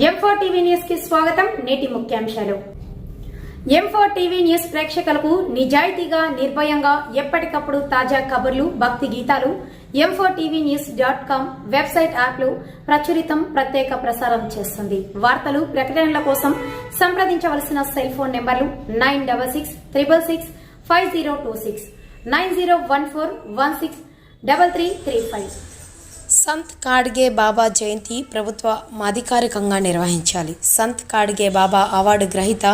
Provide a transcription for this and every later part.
M4 TV news కి స్వాగతం. నేటి ముఖ్యాంశాలు. M4 టీవీ న్యూస్ ప్రేక్షకులకు నిజాయితీగా, నిర్భయంగా ఎప్పటికప్పుడు తాజా కబుర్లు, భక్తి గీతాలు m4tvnews.com వెబ్సైట్ యాప్లు ప్రచురితం, ప్రత్యేక ప్రసారం చేస్తుంది. వార్తలు, ప్రకటనల కోసం సంప్రదించవలసిన సెల్ ఫోన్ నెంబర్లు 9666665026 9014163335. సంత్ కాడ్గే బాబా జయంతి ప్రభుత్వ అధికారికంగా నిర్వహించాలి. సంత్ కాడ్గే బాబా అవార్డు గ్రహీత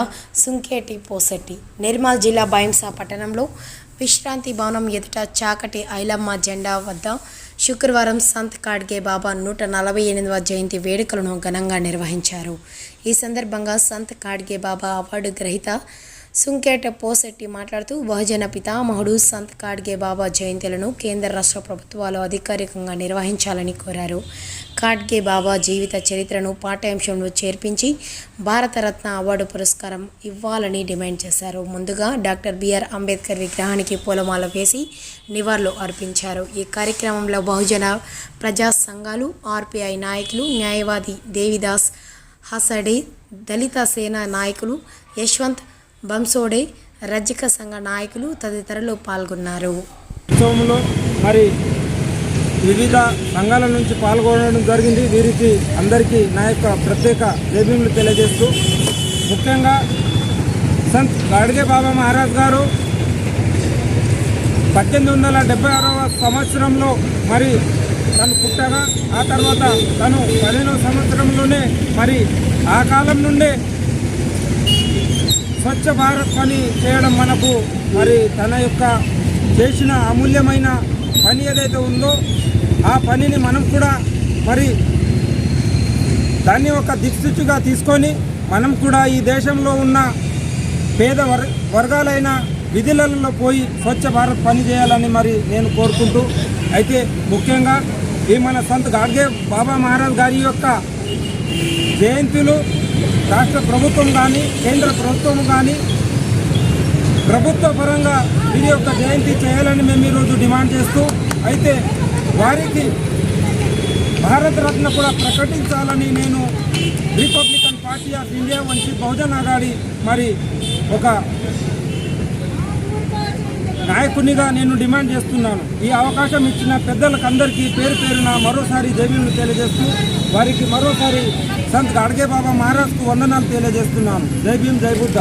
సుంకేటి పోసెట్టి నిర్మల్ జిల్లా బైంసా పట్టణంలో విశ్రాంతి భవనం ఎదుట చాకటి ఐలమ్మ జెండా వద్ద శుక్రవారం సంత్ కాడ్గే బాబా 148వ జయంతి వేడుకలను ఘనంగా నిర్వహించారు. ఈ సందర్భంగా సంత్ కాడ్గే బాబా అవార్డు గ్రహీత సుంకేట పోసెట్టి మాట్లాడుతూ బహుజన పితామహుడు సంత్ కాడ్గే బాబా జయంతులను కేంద్ర రాష్ట్ర ప్రభుత్వాలు అధికారికంగా నిర్వహించాలని కోరారు. కాడ్గే బాబా జీవిత చరిత్రను పాఠ్యాంశంలో చేర్పించి భారతరత్న అవార్డు పురస్కారం ఇవ్వాలని డిమాండ్ చేశారు. ముందుగా డాక్టర్ బిఆర్ అంబేద్కర్ విగ్రహానికి పూలమాల వేసి నివాళులు అర్పించారు. ఈ కార్యక్రమంలో బహుజన ప్రజా సంఘాలు, ఆర్పిఐ నాయకులు, న్యాయవాది దేవిదాస్ హసడే, దళిత సేన నాయకులు యశ్వంత్ బంసోడే, రజ్జిక సంఘ నాయకులు తదితరులు పాల్గొన్నారు. ఉత్సవంలో మరి వివిధ సంఘాల నుంచి పాల్గొనడం జరిగింది. వీరికి అందరికీ నా యొక్క ప్రత్యేక జైభీములు తెలియజేస్తూ, ముఖ్యంగా సంత్ కాడ్గే బాబా మహారాజ్ గారు 1876వ సంవత్సరంలో మరి తను పుట్టగా, ఆ తర్వాత తను 15వ సంవత్సరంలోనే మరి ఆ కాలం నుండే స్వచ్ఛ భారత్ పని చేయడం మనకు మరి తన యొక్క చేసిన అమూల్యమైన పని ఏదైతే ఉందో ఆ పనిని మనం కూడా మరి దాన్ని ఒక దిక్సూచిగా తీసుకొని మనం కూడా ఈ దేశంలో ఉన్న పేద వర్గాలైన విధులలో పోయి స్వచ్ఛ భారత్ పని చేయాలని మరి నేను కోరుకుంటూ, అయితే ముఖ్యంగా ఈ మన సంత్ కాడ్గే బాబా మహారాజ్ గారి యొక్క జయంతులు రాష్ట్ర ప్రభుత్వం కానీ, కేంద్ర ప్రభుత్వం కానీ ప్రభుత్వ పరంగా వీరి యొక్క జయంతి చేయాలని మేము ఈరోజు డిమాండ్ చేస్తూ, అయితే వారికి భారతరత్న కూడా ప్రకటించాలని నేను రిపబ్లికన్ పార్టీ ఆఫ్ ఇండియా వంటి బహుజన్ అఘాడీ మరి ఒక నాయకునిగా నేను డిమాండ్ చేస్తున్నాను. ఈ అవకాశం ఇచ్చిన పెద్దలకు అందరికీ పేరు పేరున మరోసారి జైభీములు తెలియజేస్తూ, వారికి మరోసారి సంత్ కాడ్గే బాబా మహారాజ్కు వందనాలు తెలియజేస్తున్నాను. జై భీమ్, జై బుద్ధ.